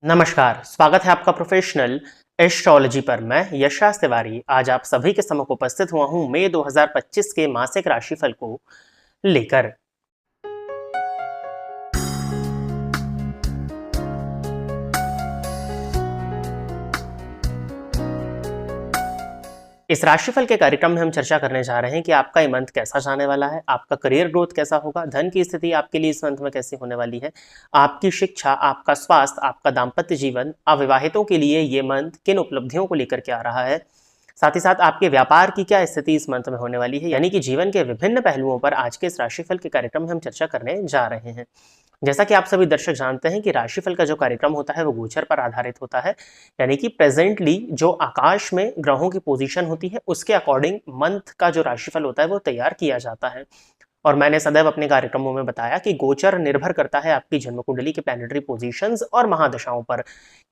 नमस्कार, स्वागत है आपका प्रोफेशनल एस्ट्रोलॉजी पर। मैं यशराज तिवारी आज आप सभी के सम्मुख उपस्थित हुआ हूं मई 2025 के मासिक राशिफल को लेकर। इस राशिफल के कार्यक्रम में हम चर्चा करने जा रहे हैं कि आपका ये मंथ कैसा जाने वाला है, आपका करियर ग्रोथ कैसा होगा, धन की स्थिति आपके लिए इस मंथ में कैसी होने वाली है, आपकी शिक्षा, आपका स्वास्थ्य, आपका दाम्पत्य जीवन, अविवाहितों के लिए ये मंथ किन उपलब्धियों को लेकर के आ रहा है, साथ ही साथ आपके व्यापार की क्या स्थिति इस मंथ में होने वाली है। यानी कि जीवन के विभिन्न पहलुओं पर आज के इस राशिफल के कार्यक्रम में हम चर्चा करने जा रहे हैं। जैसा कि आप सभी दर्शक जानते हैं कि राशिफल का जो कार्यक्रम होता है वो गोचर पर आधारित होता है, यानी कि प्रेजेंटली जो आकाश में ग्रहों की पोजीशन होती है उसके अकॉर्डिंग मंथ का जो राशिफल होता है वो तैयार किया जाता है। और मैंने सदैव अपने कार्यक्रमों में बताया कि गोचर निर्भर करता है आपकी जन्म कुंडली की प्लैनेटरी पोजीशंस और महादशाओं पर।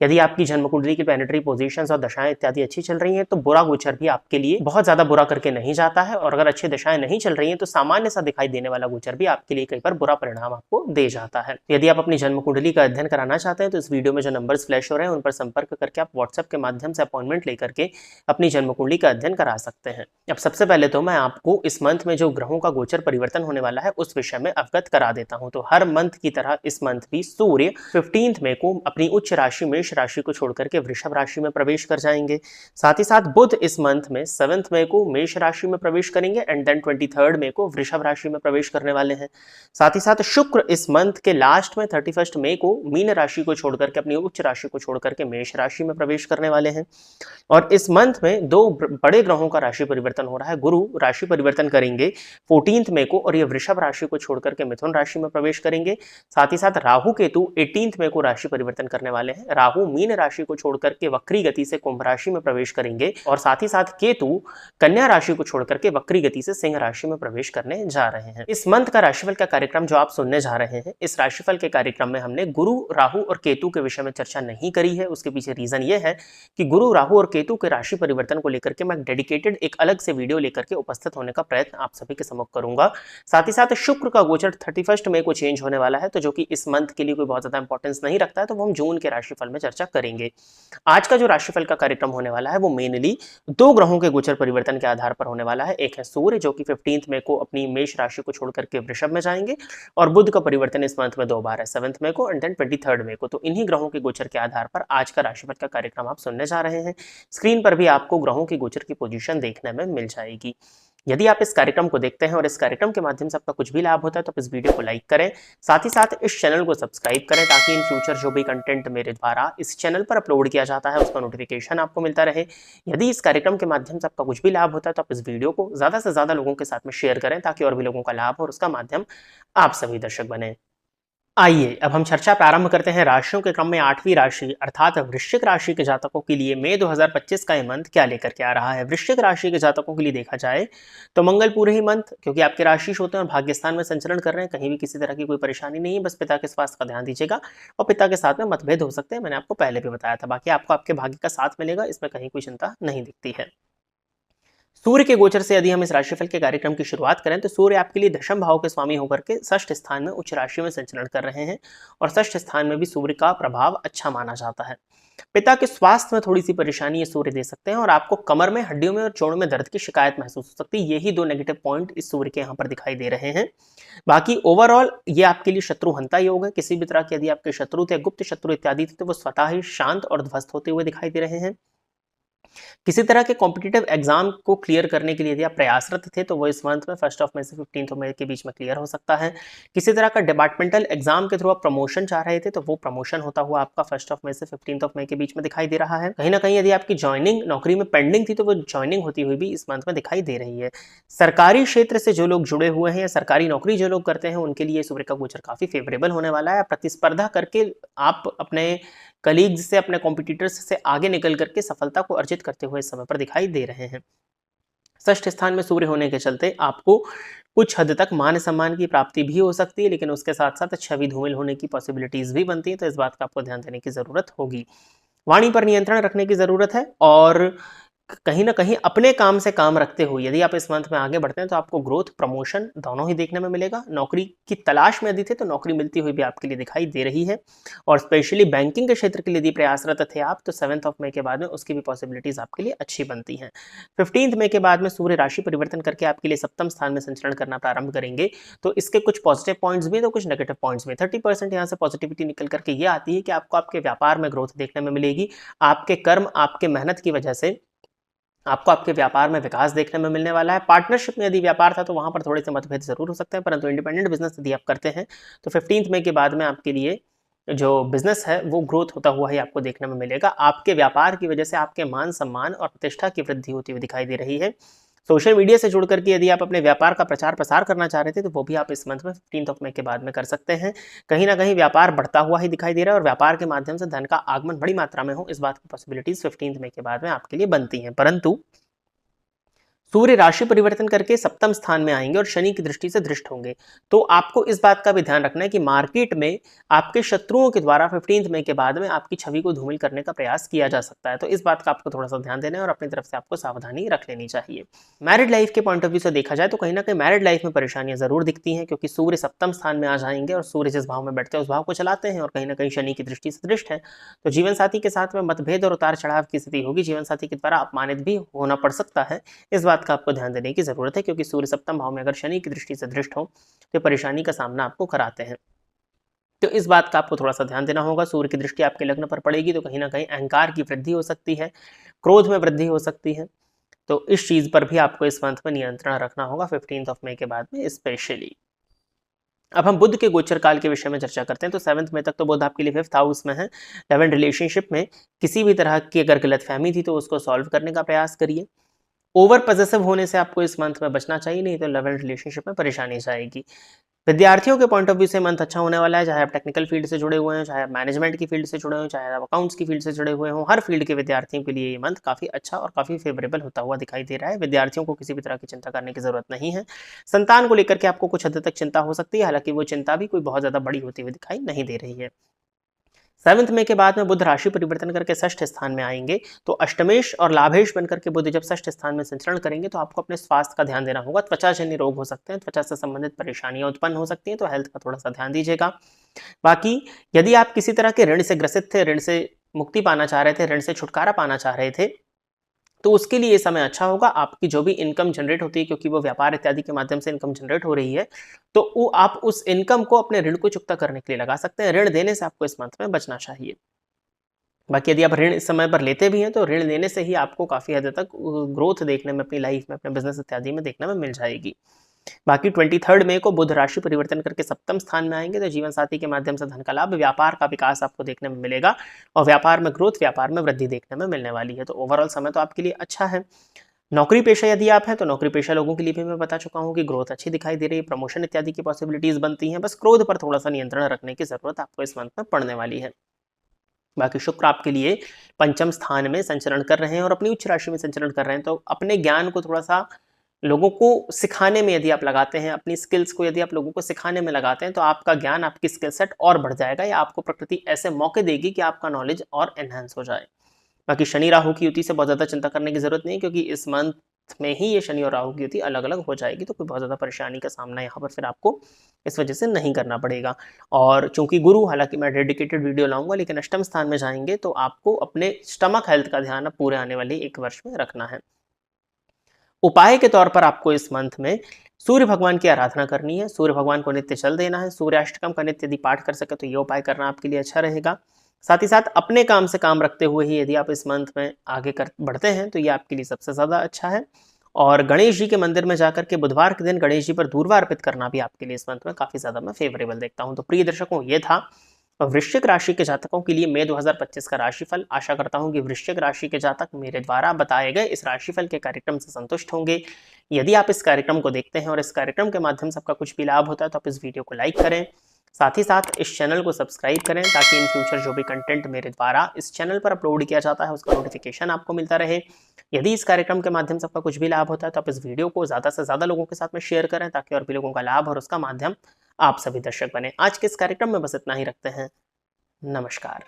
यदि आपकी जन्म कुंडली की प्लैनेटरी पोजीशंस और दशाएं इत्यादि अच्छी चल रही हैं तो बुरा गोचर भी आपके लिए बहुत ज्यादा बुरा करके नहीं जाता है, और अगर अच्छी दशाएं नहीं चल रही हैं तो सामान्य सा दिखाई देने वाला गोचर भी आपके लिए कई बार बुरा परिणाम आपको दे जाता है। यदि आप अपनी जन्म कुंडली का अध्ययन कराना चाहते हैं तो इस वीडियो में जो नंबर्स फ्लैश हो रहे हैं उन पर संपर्क करके आप व्हाट्सएप के माध्यम से अपॉइंटमेंट लेकर के अपनी जन्म कुंडली का अध्ययन करा सकते हैं। अब सबसे पहले तो मैं आपको इस मंथ में जो ग्रहों का गोचर परिवर्तन होने वाला है उस विषय में अवगत करा देता हूं। तो हर मंथ की तरह इस मंथ भी सूर्य 15 मई को अपनी उच्च राशि मेष राशि को छोड़कर के वृषभ राशि में प्रवेश कर जाएंगे। साथ ही साथ बुध इस मंथ में 7 मई को मेष राशि में प्रवेश करेंगे एंड देन 23 मई को वृषभ राशि में प्रवेश करने वाले हैं। साथ ही साथ शुक्र इस मंथ के लास्ट में 31 मई को मीन राशि को छोड़कर के अपनी उच्च राशि को छोड़कर के मेष राशि में प्रवेश करने वाले हैं। और इस मंथ में दो बड़े ग्रहों का राशि परिवर्तन हो रहा है। गुरु राशि परिवर्तन करेंगे 14 मई को और ये वृषभ राशि को छोड़कर के मिथुन राशि में प्रवेश करेंगे। साथ ही साथ राहु केतु 18 मई को राशि परिवर्तन करने वाले हैं। राहु मीन राशि को छोड़कर के वक्री गति से कुंभ राशि में प्रवेश करेंगे और साथ ही साथ केतु कन्या राशि को छोड़कर के वक्री गति से सिंह राशि में प्रवेश करने जा रहे हैं। इस मंथ का राशिफल का कार्यक्रम जो आप सुनने जा रहे हैं, इस राशिफल के कार्यक्रम में हमने गुरु, राहु और केतु के विषय में चर्चा नहीं करी है। उसके पीछे रीजन ये है कि गुरु, राहु और केतु के राशि परिवर्तन को लेकर के मैं डेडिकेटेड एक अलग से वीडियो लेकर के उपस्थित होने का प्रयत्न आप सभी के सम्मुख करूंगा। साथ ही साथ शुक्र का गोचर 31 मई को चेंज होने वाला है, तो जो कि इस मंथ के लिए कोई बहुत ज्यादा इंपॉर्टेंस नहीं रखता है, तो वो हम जून के राशिफल में चर्चा करेंगे। आज का जो राशिफल का कार्यक्रम होने वाला है वो मेनली दो ग्रहों के गोचर परिवर्तन के आधार पर होने वाला है। एक है सूर्य जो कि 15 मई को अपनी मेष राशि को छोड़कर के वृषभ में जाएंगे, और बुध का परिवर्तन इस मंथ में दो बार है, 7 मई को एंड देन 23 मई को। तो इन्हीं ग्रहों के गोचर के आधार पर आज का राशिफल का कार्यक्रम आप सुनने जा रहे हैं। स्क्रीन पर भी आपको ग्रहों की गोचर की पोजीशन देखने में मिल जाएगी। यदि आप इस कार्यक्रम को देखते हैं और इस कार्यक्रम के माध्यम से आपका कुछ भी लाभ होता है तो आप इस वीडियो को लाइक करें, साथ ही साथ इस चैनल को सब्सक्राइब करें ताकि इन फ्यूचर जो भी कंटेंट मेरे द्वारा इस चैनल पर अपलोड किया जाता है उसका नोटिफिकेशन आपको मिलता रहे। यदि इस कार्यक्रम के माध्यम से आपका कुछ भी लाभ होता है तो आप इस वीडियो को ज्यादा से ज्यादा लोगों के साथ में शेयर करें ताकि और भी लोगों का लाभ हो और उसका माध्यम आप सभी दर्शक बने। आइए अब हम चर्चा प्रारंभ करते हैं राशियों के क्रम में 8वीं राशि अर्थात वृश्चिक राशि के जातकों के लिए मई 2025 का ये मंथ क्या लेकर के आ रहा है। वृश्चिक राशि के जातकों के लिए देखा जाए तो मंगल पूरे ही मंथ, क्योंकि आपके राशिश होते हैं और भाग्यस्थान में संचरण कर रहे हैं, कहीं भी किसी तरह की कोई परेशानी नहीं है। बस पिता के स्वास्थ्य का ध्यान दीजिएगा और पिता के साथ में मतभेद हो सकते हैं, मैंने आपको पहले भी बताया था। बाकी आपको आपके भाग्य का साथ मिलेगा, इसमें कहीं कोई चिंता नहीं दिखती है। सूर्य के गोचर से यदि हम इस राशिफल के कार्यक्रम की शुरुआत करें तो सूर्य आपके लिए दशम भाव के स्वामी होकर के षष्ठ स्थान में उच्च राशि में संचरण कर रहे हैं, और षष्ठ स्थान में भी सूर्य का प्रभाव अच्छा माना जाता है। पिता के स्वास्थ्य में थोड़ी सी परेशानी ये सूर्य दे सकते हैं और आपको कमर में, हड्डियों में और जोड़ों में दर्द की शिकायत महसूस हो सकती है। यही दो नेगेटिव पॉइंट इस सूर्य के यहाँ पर दिखाई दे रहे हैं। बाकी ओवरऑल ये आपके लिए शत्रुहंता योग है। किसी भी तरह के यदि आपके शत्रु थे, गुप्त शत्रु इत्यादि थे, तो वो स्वतः ही शांत और ध्वस्त होते हुए दिखाई दे रहे हैं। किसी तरह के कॉम्पिटिटिव एग्जाम को क्लियर करने के लिए यदि आप प्रयासरत थे तो वो इस मंथ में 1 मई से 15 मई के बीच में क्लियर हो सकता है। किसी तरह का डिपार्टमेंटल एग्जाम के थ्रू आप प्रमोशन चाह रहे थे तो वो प्रमोशन होता हुआ आपका 1 मई से 15 मई के बीच में दिखाई दे रहा है। कहीं ना कहीं यदि आपकी ज्वाइनिंग नौकरी में पेंडिंग थी तो वो ज्वाइनिंग होती हुई भी इस मंथ में दिखाई दे रही है। सरकारी क्षेत्र से जो लोग जुड़े हुए हैं या सरकारी नौकरी जो लोग करते हैं उनके लिए सूर्य का गोचर काफी फेवरेबल होने वाला है। प्रतिस्पर्धा करके आप अपने कलीग्स से, अपने कॉम्पिटिटर्स से आगे निकल करके सफलता को अर्जित करते हुए इस समय पर दिखाई दे रहे हैं। षष्ठ स्थान में सूर्य होने के चलते आपको कुछ हद तक मान सम्मान की प्राप्ति भी हो सकती है, लेकिन उसके साथ साथ छवि धूमिल होने की पॉसिबिलिटीज भी बनती है, तो इस बात का आपको ध्यान देने की जरूरत होगी। वाणी पर नियंत्रण रखने की जरूरत है और कहीं ना कहीं अपने काम से काम रखते हुए यदि आप इस मंथ में आगे बढ़ते हैं तो आपको ग्रोथ, प्रमोशन दोनों ही देखने में मिलेगा। नौकरी की तलाश में यदि थे तो नौकरी मिलती हुई भी आपके लिए दिखाई दे रही है, और स्पेशली बैंकिंग के क्षेत्र के लिए यदि प्रयासरत थे आप तो 7 मई के बाद में उसकी भी पॉसिबिलिटीज आपके लिए अच्छी बनती हैं। 15 मई के बाद में सूर्य राशि परिवर्तन करके आपके लिए सप्तम स्थान में संचरण करना प्रारंभ करेंगे, तो इसके कुछ पॉजिटिव पॉइंट्स भी तो कुछ नेगेटिव पॉइंट्स भी। 30% यहाँ से पॉजिटिविटी निकल करके ये आती है कि आपको आपके व्यापार में ग्रोथ देखने में मिलेगी। आपके कर्म, आपके मेहनत की वजह से आपको आपके व्यापार में विकास देखने में मिलने वाला है। पार्टनरशिप में यदि व्यापार था तो वहां पर थोड़े से मतभेद जरूर हो सकते हैं, परंतु इंडिपेंडेंट बिजनेस यदि आप करते हैं तो 15 मई के बाद में आपके लिए जो बिजनेस है वो ग्रोथ होता हुआ ही आपको देखने में मिलेगा। आपके व्यापार की वजह से आपके मान सम्मान और प्रतिष्ठा की वृद्धि होती हुई दिखाई दे रही है। सोशल मीडिया से जुड़ करके यदि आप अपने व्यापार का प्रचार प्रसार करना चाह रहे थे तो वो भी आप इस मंथ में 15 मई के बाद में कर सकते हैं। कहीं ना कहीं व्यापार बढ़ता हुआ ही दिखाई दे रहा है और व्यापार के माध्यम से धन का आगमन बड़ी मात्रा में हो, इस बात की पॉसिबिलिटीज 15 मई के बाद में आपके लिए बनती हैं। परंतु सूर्य राशि परिवर्तन करके सप्तम स्थान में आएंगे और शनि की दृष्टि से दृष्ट होंगे, तो आपको इस बात का भी ध्यान रखना है कि मार्केट में आपके शत्रुओं के द्वारा 15 मई के बाद में आपकी छवि को धूमिल करने का प्रयास किया जा सकता है, तो इस बात का आपको थोड़ा सा ध्यान देना है और अपनी तरफ से आपको सावधानी रख लेनी चाहिए। मैरिड लाइफ के पॉइंट ऑफ व्यू से देखा जाए तो कहीं ना कहीं मैरिड लाइफ में परेशानियां जरूर दिखती हैं, क्योंकि सूर्य सप्तम स्थान में आ जाएंगे और सूर्य जिस भाव में बैठते हैं उस भाव को चलाते हैं और कहीं ना कहीं शनि की दृष्टि से दृष्ट है, तो जीवन साथी के साथ में मतभेद और उतार चढ़ाव की स्थिति होगी। जीवन साथी के द्वारा अपमानित भी होना पड़ सकता है, इस बात का आपको ध्यान देने की जरूरत है, क्योंकि सूर्य सप्तम भाव में अगर शनि की दृष्टि से दृष्ट हो तो परेशानी का सामना आपको कराते हैं। तो इस बात का आपको थोड़ा सा ध्यान देना होगा। सूर्य की दृष्टि आपके लग्न पर पड़ेगी तो कहीं ना कहीं अहंकार की वृद्धि हो सकती है, क्रोध में वृद्धि हो सकती है, तो इस चीज पर भी आपको इस मंथ में नियंत्रण रखना होगा 15 मई के बाद में स्पेशली। अब हम बुध के गोचर काल के विषय में चर्चा करते हैं, तो 7 मई तक तो बुध आपके लिए 5th हाउस में है। 11 रिलेशनशिप में किसी भी तरह की अगर गलतफहमी थी तो उसको सॉल्व करने का प्रयास करिए। ओवर पॉसेसिव होने से आपको इस मंथ में बचना चाहिए, नहीं तो 11 रिलेशनशिप में परेशानी जाएगी। विद्यार्थियों के पॉइंट ऑफ व्यू से मंथ अच्छा होने वाला है, चाहे आप टेक्निकल फील्ड से जुड़े हुए हैं, चाहे आप मैनेजमेंट की फील्ड से जुड़े हुए हैं, चाहे आप अकाउंट्स की फील्ड से जुड़े हुए हों, हर फील्ड के विद्यार्थियों के लिए ये मंथ काफी अच्छा और काफी फेवरेबल होता हुआ दिखाई दे रहा है। विद्यार्थियों को किसी भी तरह की चिंता करने की जरूरत नहीं है। संतान को लेकर के आपको कुछ हद तक चिंता हो सकती है, हालांकि वो चिंता भी कोई बहुत ज्यादा बड़ी होती हुई दिखाई नहीं दे रही है। 7 मई के बाद में बुध राशि परिवर्तन करके षष्ठ स्थान में आएंगे, तो अष्टमेश और लाभेश बनकर के बुध जब षष्ठ स्थान में संचरण करेंगे तो आपको अपने स्वास्थ्य का ध्यान देना होगा। त्वचाजन्य रोग हो सकते हैं, त्वचा से संबंधित परेशानियां उत्पन्न हो सकती हैं, तो हेल्थ का थोड़ा सा ध्यान दीजिएगा। बाकी यदि आप किसी तरह के ऋण से ग्रसित थे, ऋण से मुक्ति पाना चाह रहे थे, ऋण से छुटकारा पाना चाह रहे थे, तो उसके लिए ये समय अच्छा होगा। आपकी जो भी इनकम जनरेट होती है, क्योंकि वो व्यापार इत्यादि के माध्यम से इनकम जनरेट हो रही है, तो वो आप उस इनकम को अपने ऋण को चुकता करने के लिए लगा सकते हैं। ऋण देने से आपको इस मंथ में बचना चाहिए। बाकी यदि आप ऋण इस समय पर लेते भी हैं तो ऋण लेने से ही आपको काफी हद तक ग्रोथ देखने में अपनी लाइफ में, अपने बिजनेस इत्यादि में देखने में मिल जाएगी। बाकी 23 मई को बुध राशि परिवर्तन करके सप्तम स्थान में आएंगे, तो जीवन साथी के माध्यम से धन का लाभ, व्यापार का विकास आपको देखने में मिलेगा और व्यापार में ग्रोथ, व्यापार में वृद्धि देखने में मिलने वाली है। तो ओवरऑल समय तो आपके लिए अच्छा है। नौकरी पेशा यदि आप हैं तो नौकरी पेशा लोगों के लिए भी मैं बता चुका हूँ कि ग्रोथ अच्छी दिखाई दे रही है, प्रमोशन इत्यादि की पॉसिबिलिटीज बनती हैं। बस क्रोध पर थोड़ा सा नियंत्रण रखने की जरूरत आपको इस मंथ में पड़ने वाली है। बाकी शुक्र आपके लिए पंचम स्थान में संचरण कर रहे हैं और अपनी उच्च राशि में संचरण कर रहे हैं, तो अपने ज्ञान को थोड़ा सा लोगों को सिखाने में यदि आप लगाते हैं, अपनी स्किल्स को यदि आप लोगों को सिखाने में लगाते हैं, तो आपका ज्ञान, आपकी स्किल सेट और बढ़ जाएगा, या आपको प्रकृति ऐसे मौके देगी कि आपका नॉलेज और एनहांस हो जाए। बाकी शनि राहु की युति से बहुत ज्यादा चिंता करने की जरूरत नहीं, क्योंकि इस मंथ में ही ये शनि और राहु की युति अलग अलग हो जाएगी, तो कोई बहुत ज्यादा परेशानी का सामना यहाँ पर फिर आपको इस वजह से नहीं करना पड़ेगा। और चूंकि गुरु, हालांकि मैं डेडिकेटेड वीडियो लाऊंगा, लेकिन अष्टम स्थान में जाएंगे तो आपको अपने स्टमक हेल्थ का ध्यान पूरे आने वाले 1 वर्ष में रखना है। उपाय के तौर पर आपको इस मंथ में सूर्य भगवान की आराधना करनी है, सूर्य भगवान को नित्य जल देना है, सूर्याष्टकम का नित्य यदि पाठ कर सके तो ये उपाय करना आपके लिए अच्छा रहेगा। साथ ही साथ अपने काम से काम रखते हुए ही यदि आप इस मंथ में आगे बढ़ते हैं तो ये आपके लिए सबसे ज्यादा अच्छा है। और गणेश जी के मंदिर में जाकर के बुधवार के दिन गणेश जी पर दूर्वा अर्पित करना भी आपके लिए इस मंथ में काफी ज्यादा मैं फेवरेबल देखता हूं। तो प्रिय दर्शकों, ये था वृश्चिक राशि के जातकों के लिए मई 2025 का राशिफल। आशा करता हूं कि वृश्चिक राशि के जातक मेरे द्वारा बताए गए इस राशिफल के कार्यक्रम से संतुष्ट होंगे। यदि आप इस कार्यक्रम को देखते हैं और इस कार्यक्रम के माध्यम से आपका कुछ भी लाभ होता है तो आप इस वीडियो को लाइक करें, साथ ही साथ इस चैनल को सब्सक्राइब करें, ताकि इन फ्यूचर जो भी कंटेंट मेरे द्वारा इस चैनल पर अपलोड किया जाता है उसका नोटिफिकेशन आपको मिलता रहे। यदि इस कार्यक्रम के माध्यम से आपका कुछ भी लाभ होता है तो आप इस वीडियो को ज़्यादा से ज़्यादा लोगों के साथ में शेयर करें, ताकि और भी लोगों का लाभ और उसका माध्यम आप सभी दर्शक बने। आज के इस कार्यक्रम में बस इतना ही रखते हैं। नमस्कार।